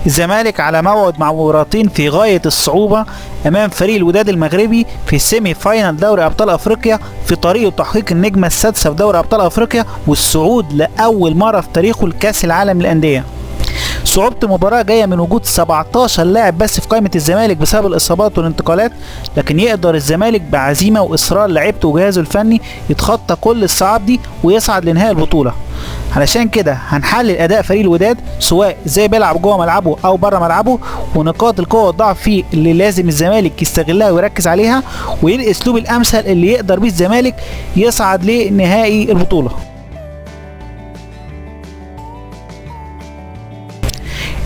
الزمالك على موعد مع مباراتين في غاية الصعوبة أمام فريق الوداد المغربي في السيمي فاينال دوري أبطال أفريقيا في طريقه تحقيق النجمة السادسة في دوري أبطال أفريقيا والصعود لأول مرة في تاريخه لكأس العالم للأندية. صعوبة المباراة جاية من وجود 17 لاعب بس في قائمة الزمالك بسبب الإصابات والانتقالات، لكن يقدر الزمالك بعزيمة وإصرار لعيبته وجهازه الفني يتخطى كل الصعاب دي ويصعد لنهائي البطولة. علشان كده هنحلل أداء فريق الوداد سواء ازاي بيلعب جوه ملعبه أو بره ملعبه، ونقاط القوة والضعف فيه اللي لازم الزمالك يستغلها ويركز عليها، وايه الأسلوب الأمثل اللي يقدر بيه الزمالك يصعد لنهائي البطولة.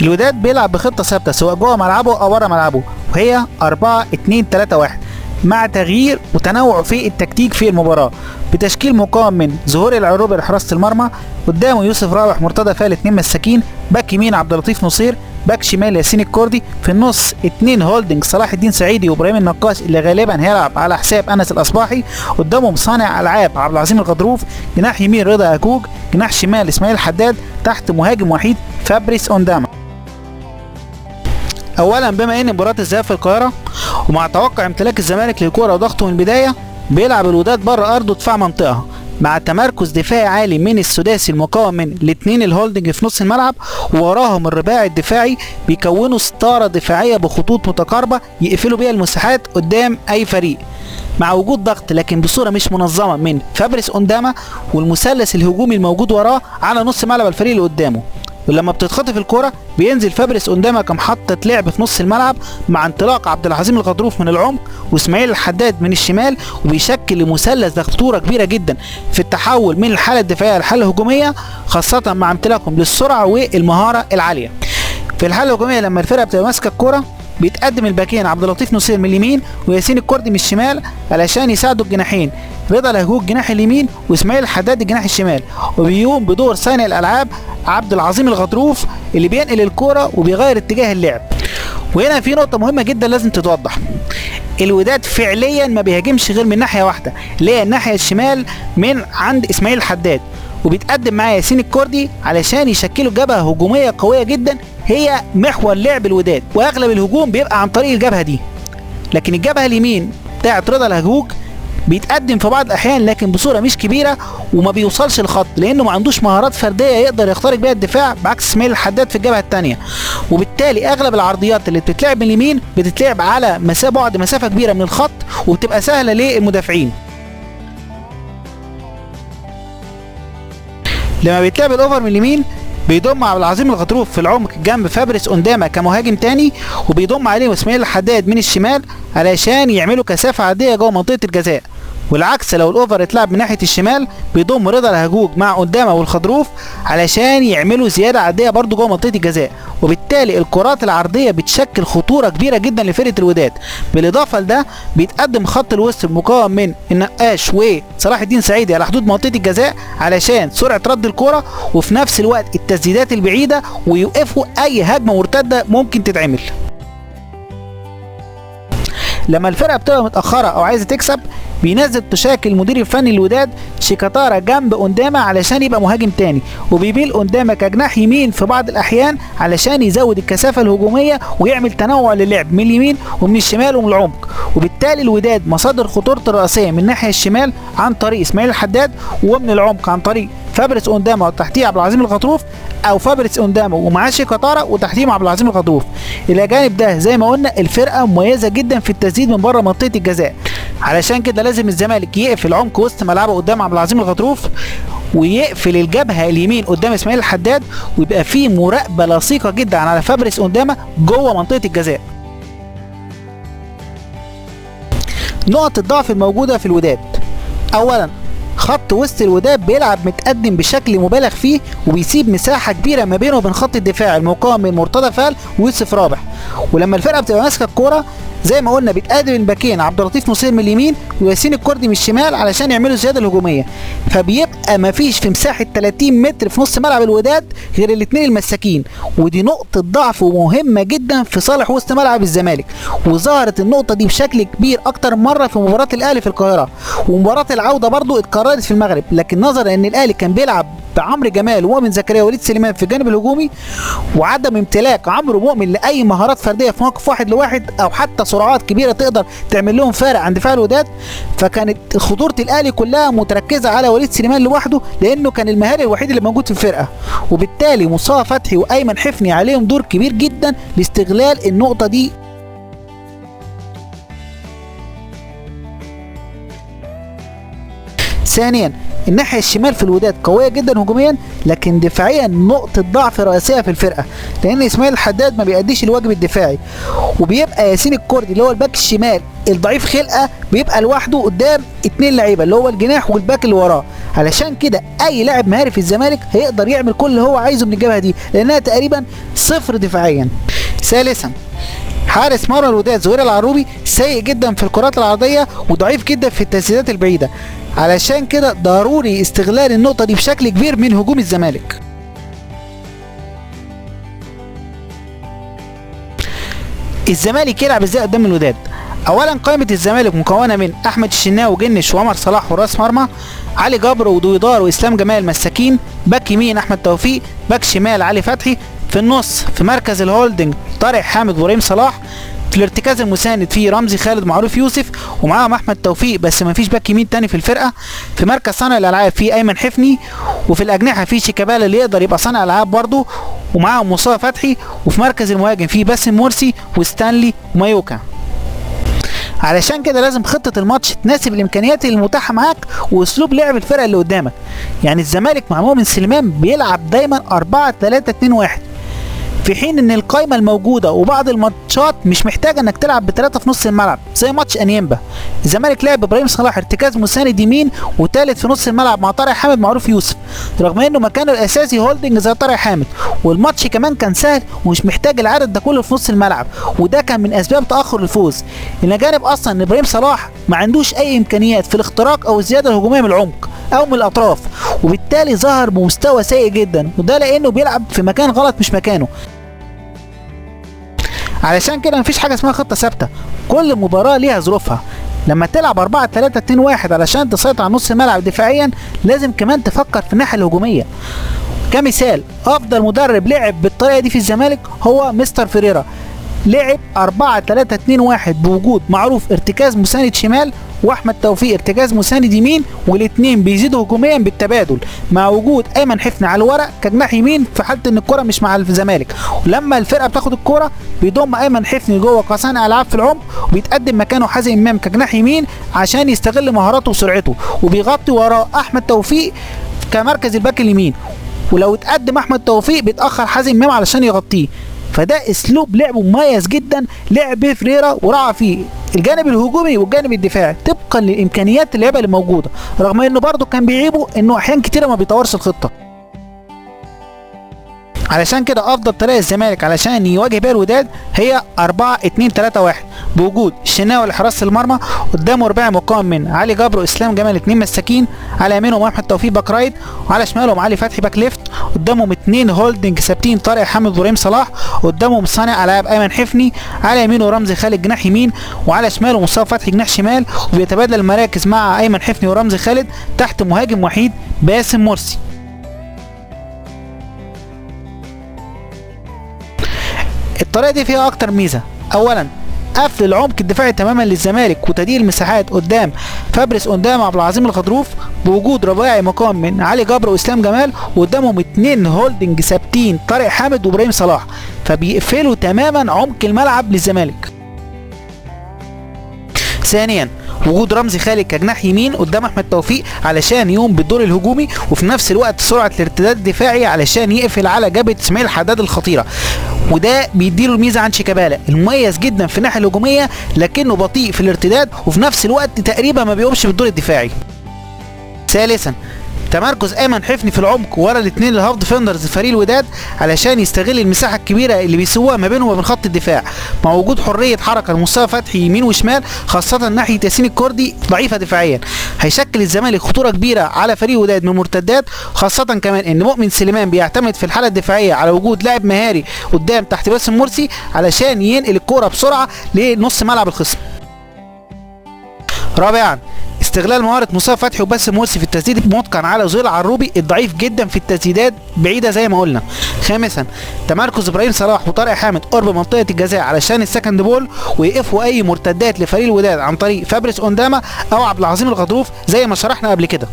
الوداد بيلعب بخطة ثابتة سواء جوه ملعبه أو بره ملعبه، وهي 4-2-3-1 مع تغيير وتنوع في التكتيك في المباراة، بتشكيل مكون من ظهور العروبي لحراسة المرمى، قدامه يوسف رابح مرتضى فال 2 مساكين، باك يمين عبد اللطيف نصير، باك شمال ياسين الكردي، في النص 2 هولدنج صلاح الدين سعيدي وابراهيم النقاش اللي غالبا هيلعب على حساب انس الاصباحي، قدامهم صانع العاب عبد العظيم الغضروف، جناح يمين رضا اكوج، جناح شمال اسماعيل حداد، تحت مهاجم وحيد فابريس اونداما. اولا بما ان مباراه الذهاب في القاهره ومع توقع امتلاك الزمالك للكره وضغطه من البدايه، بيلعب الوداد بره ارضه دفاع منطقه مع تمركز دفاعي عالي من السداسي المكون من الاثنين الهولدنج في نص الملعب، ووراهم الرباعي الدفاعي بيكونوا ستاره دفاعيه بخطوط متقاربه يقفلوا بيها المساحات قدام اي فريق، مع وجود ضغط لكن بصوره مش منظمه من فابريس اونداما والمثلث الهجومي الموجود وراه على نص ملعب الفريق اللي قدامه. ولما بتتخطف الكرة بينزل فابريس اونداما كمحطة لعب في نص الملعب مع انطلاق عبد العظيم الغضروف من العمق واسماعيل الحداد من الشمال، وبيشكل مثلث ده خطورة كبيرة جدا في التحول من الحالة الدفاعية للحالة الهجومية، خاصة مع امتلاكهم للسرعة والمهارة العالية. في الحالة الهجومية لما الفرقة بتبقى ماسكة الكرة بيتقدم الباكين عبد اللطيف نصير من اليمين وياسين الكردي من الشمال علشان يساعدوا الجناحين رضا لهجوج جناح اليمين واسماعيل الحداد الجناح الشمال، وبيقوم بدور صانع الالعاب عبد العظيم الغضروف اللي بينقل الكرة وبيغير اتجاه اللعب. وهنا في نقطة مهمة جدا لازم تتوضح، الوداد فعليا ما بيهاجمش غير من ناحية واحدة اللي هي الناحية الشمال من عند اسماعيل الحداد، وبيتقدم معاه ياسين الكردي علشان يشكلوا جبهة هجومية قوية جدا هي محور لعب الوداد، واغلب الهجوم بيبقى عن طريق الجبهة دي. لكن الجبهة اليمين بتاعت رضا لهجوج بيتقدم في بعض الاحيان لكن بصوره مش كبيره وما بيوصلش الخط لانه ما عندوش مهارات فرديه يقدر يخترق بيها الدفاع بعكس اسماعيل الحداد في الجبهه الثانيه، وبالتالي اغلب العرضيات اللي بتتلعب من اليمين بتتلعب على مسافه كبيره من الخط وبتبقى سهله للمدافعين. لما بيتلعب الاوفر من اليمين بيضم عبد العظيم الغضروف في العمق جنب فابريس اونداما كمهاجم تاني، وبيضم عليه اسماعيل الحداد من الشمال علشان يعملوا كثافه عاديه جوه منطقه الجزاء. والعكس لو الاوفر اتلعب من ناحيه الشمال بيضم رضا لهجوج مع اونداما والخضروف علشان يعملوا زياده عاديه برضو جوه منطقه الجزاء، وبالتالي الكرات العرضيه بتشكل خطوره كبيره جدا لفرقه الوداد. بالاضافه لده بيتقدم خط الوسط المكون من النقاش وصلاح الدين سعيدي على حدود منطقه الجزاء علشان سرعه رد الكره وفي نفس الوقت التسديدات البعيده ويوقفوا اي هجمه مرتده ممكن تتعمل. لما الفرقه بتبقى متاخره او عايزه تكسب بينزل تشاكل المدير الفني للوداد شيكاتارا جنب اونداما علشان يبقى مهاجم تاني، وبيميل اونداما كجناح يمين في بعض الاحيان علشان يزود الكثافه الهجوميه ويعمل تنوع للعب من اليمين ومن الشمال ومن العمق. وبالتالي الوداد مصادر خطورته الرئيسيه من الناحيه الشمال عن طريق اسماعيل الحداد، ومن العمق عن طريق فابريس اونداما وتحتيه عبد العظيم الغضروف، او فابريس اونداما ومعاه شيكاتارا وتحتيه عبد العظيم الغضروف. الى جانب ده زي ما قلنا الفرقه مميزه جدا في التسديد من بره منطقه الجزاء، علشان كده لازم الزمالك يقفل عمق وسط ملعبه قدام عبد العظيم الغضروف ويقفل الجبهه اليمين قدام اسماعيل الحداد، ويبقى فيه مراقبه لصيقه جدا على فابريس اونداما جوه منطقه الجزاء. نقط الضعف الموجوده في الوداد، اولا خط وسط الوداد بيلعب متقدم بشكل مبالغ فيه وبيسيب مساحه كبيره ما بينه وبين خط الدفاع المكون من مرتضى فال ويوسف رابح. ولما الفرقه بتبقى ماسكه الكوره زي ما قلنا بيتقدم الباكين عبد اللطيف نصير من اليمين وياسين الكردي من الشمال علشان يعملوا الزياده الهجوميه، فبيبقى مفيش في مساحه 30 متر في نص ملعب الوداد غير الاثنين المساكين، ودي نقطه ضعف ومهمه جدا في صالح وسط ملعب الزمالك، وظهرت النقطه دي بشكل كبير اكتر مره في مباراه الاهلي في القاهره، ومباراه العوده برضو اتكررت في المغرب، لكن نظرا ان الاهلي كان بيلعب بعمرو جمال ومؤمن زكريا ووليد سليمان في الجانب الهجومي، وعدم امتلاك عمرو ومؤمن لاي مهارات فرديه في موقف واحد لواحد او حتى سرعات كبيره تقدر تعمل لهم فارق عند دفاع الوداد. فكانت خطوره الاهلي كلها متركزه على وليد سليمان لوحده، لانه كان المهاري الوحيد اللي موجود في الفرقه، وبالتالي مصطفى فتحي وايمن حفني عليهم دور كبير جدا لاستغلال النقطه دي. ثانيا، الناحيه الشمال في الوداد قويه جدا هجوميا، لكن دفاعيا نقطه ضعف رئيسيه في الفرقه، لان اسماعيل الحداد ما بيأديش الواجب الدفاعي، وبيبقى ياسين الكردي اللي هو الباك الشمال الضعيف خلقه بيبقى لوحده قدام 2 لعيبه اللي هو الجناح والباك اللي وراه. علشان كده اي لاعب مهاري في الزمالك هيقدر يعمل كل اللي هو عايزه من الجبهه دي، لانها تقريبا صفر دفاعيا. ثالثا، حارس مرمى الوداد زهير العروبي سيء جدا في الكرات العرضيه وضعيف جدا في التسديدات البعيده، علشان كده ضروري استغلال النقطه دي بشكل كبير من هجوم الزمالك. الزمالك يلعب ازاي قدام الوداد؟ اولا، قائمه الزمالك مكونه من احمد الشناوي وجنش وعمر صلاح وراس مرمى، علي جبر ودويدار واسلام جمال مساكين، باك يمين احمد توفيق، باك شمال علي فتحي، في النص في مركز الهولدنج طارق حامد وابراهيم صلاح، في الارتكاز المساند فيه رمزي خالد معروف يوسف ومعاهم احمد توفيق بس ما فيش باك يمين تاني في الفرقه، في مركز صانع الالعاب فيه ايمن حفني، وفي الاجنحه فيه شيكابالا اللي يقدر يبقى صانع العاب برضه ومعاهم مصطفى فتحي، وفي مركز المهاجم فيه باسم مرسي وستانلي ومايوكا. علشان كده لازم خطة الماتش تناسب الامكانيات المتاحة معاك واسلوب لعب الفرقة اللي قدامك. يعني الزمالك مع مؤمن سليمان بيلعب دايما 4-3-2-1، في حين ان القايمه الموجوده وبعض الماتشات مش محتاجه انك تلعب ب3 في نص الملعب زي ماتش انيمبا. الزمالك لعب ابراهيم صلاح ارتكاز مساند يمين وثالث في نص الملعب مع طارق حامد معروف يوسف، رغم انه مكانه الاساسي هولدنج زي طارق حامد، والماتش كمان كان سهل ومش محتاج العدد ده كله في نص الملعب، وده كان من اسباب تاخر الفوز. الى جانب اصلا ان ابراهيم صلاح ما عندوش اي امكانيات في الاختراق او الزياده الهجوميه من العمق او من الاطراف، وبالتالي ظهر بمستوى سيء جدا، وده لانه بيلعب في مكان غلط مش مكانه. علشان كده مفيش حاجه اسمها خطه ثابته، كل مباراه ليها ظروفها. لما تلعب 4-3-2-1 علشان تسيطر على نص الملعب دفاعيا لازم كمان تفكر في الناحيه الهجوميه. كمثال، افضل مدرب لعب بالطريقه دي في الزمالك هو مستر فيريرا، لعب 4-3-2-1 بوجود معروف ارتكاز مساند شمال واحمد توفيق ارتكاز مساند يمين، والاثنين بيزيدوا هجوميا بالتبادل، مع وجود ايمن حفني على الورق كجناح يمين في حاله ان الكره مش مع الزمالك، ولما الفرقه بتاخد الكره بيضم ايمن حفني جوه كصانع العاب في العمق، وبيتقدم مكانه حازم امام كجناح يمين عشان يستغل مهاراته وسرعته، وبيغطي وراه احمد توفيق كمركز الباك اليمين، ولو اتقدم احمد توفيق بيتاخر حازم امام علشان يغطيه. فده اسلوب لعب مميز جدا لعب به فريرا وراعى فيه الجانب الهجومي والجانب الدفاعي طبقا لامكانيات اللعيبه اللي موجوده، رغم انه برضه كان بيعيبه انه احيان كتيره ما بيطورش الخطه. علشان كده افضل طريقه الزمالك علشان يواجه بيها الوداد هي 4-2-3-1 بوجود الشناوي لحراسه المرمى، قدامه رباعي مكون من علي جبر واسلام جمال 2 مساكين، على يمينهم احمد توفيق باك رايت، وعلى شمالهم علي فتحي باك ليفت، قدامهم 2 هولدنج ثابتين طارق حامد وابراهيم صلاح، قدامهم صانع العاب ايمن حفني، على يمينه رمزي خالد جناح يمين، وعلى شماله مصطفى فتحي جناح شمال، وبيتبادل المراكز مع ايمن حفني ورمزي خالد تحت مهاجم وحيد باسم مرسي. الطريقه دي فيها اكتر ميزه، اولا قفل العمق الدفاعي تماما للزمالك وتضييق المساحات قدام فابريس قدام عبد العظيم الخضروف، بوجود رباعي مكون من علي جبر واسلام جمال، وقدامهم 2 هولدنج ثابتين طارق حامد وابراهيم صلاح، فبيقفلوا تماما عمق الملعب للزمالك. ثانيا وجود رمزي خالد كجناح يمين قدام احمد توفيق علشان يقوم بالدور الهجومي، وفي نفس الوقت سرعه الارتداد الدفاعي علشان يقفل على جبهه اسماعيل الحداد الخطيره، وده بيديله الميزه عن شيكابالا المميز جدا في الناحيه الهجوميه لكنه بطيء في الارتداد، وفي نفس الوقت تقريبا ما بيقومش بالدور الدفاعي. ثالثا تمركز ايمن حفني في العمق ورا الاثنين الهاف ديفندرز فريق الوداد علشان يستغل المساحه الكبيره اللي بيسووها ما بينهم وبين خط الدفاع، مع وجود حريه حركه لمصطفى فتحي يمين وشمال، خاصه ناحيه ياسين الكردي ضعيفه دفاعيا. هيشكل الزمالك خطوره كبيره على فريق الوداد من المرتدات، خاصه كمان ان مؤمن سليمان بيعتمد في الحاله الدفاعيه على وجود لاعب مهاري قدام تحت باسم مرسي علشان ينقل الكوره بسرعه لنص ملعب الخصم. رابعا استغلال مهارة مصطفى فتحي وباسم مرسي في التسديد المتقن على زهير عروبي الضعيف جدا في التسديدات بعيدة زي ما قلنا. خامسا تمركز ابراهيم صلاح وطارق حامد قرب منطقة الجزاء علشان السكند بول ويقفوا اي مرتدات لفريق الوداد عن طريق فابريس اونداما او عبد العظيم الغضروف زي ما شرحنا قبل كده.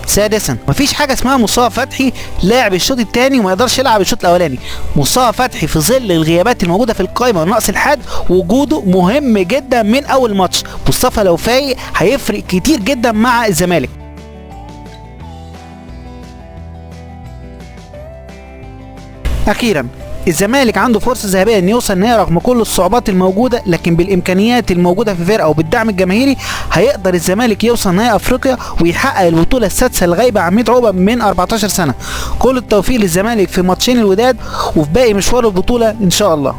سادسا مفيش حاجه اسمها مصطفى فتحي لاعب الشوط الثاني وما يقدرش يلعب الشوط الاولاني. مصطفى فتحي في ظل الغيابات الموجوده في القائمه ونقص الحد وجوده مهم جدا من اول ماتش. مصطفى لو فايق هيفرق كتير جدا مع الزمالك. اخيرا الزمالك عنده فرصه ذهبيه ان يوصل النهائي رغم كل الصعوبات الموجوده، لكن بالامكانيات الموجوده في الفرقه وبالدعم الجماهيري هيقدر الزمالك يوصل نهائي افريقيا ويحقق البطوله السادسه الغايبه عن 100 عقبه من 14 سنه. كل التوفيق للزمالك في ماتشين الوداد وفي باقي مشوار البطوله ان شاء الله.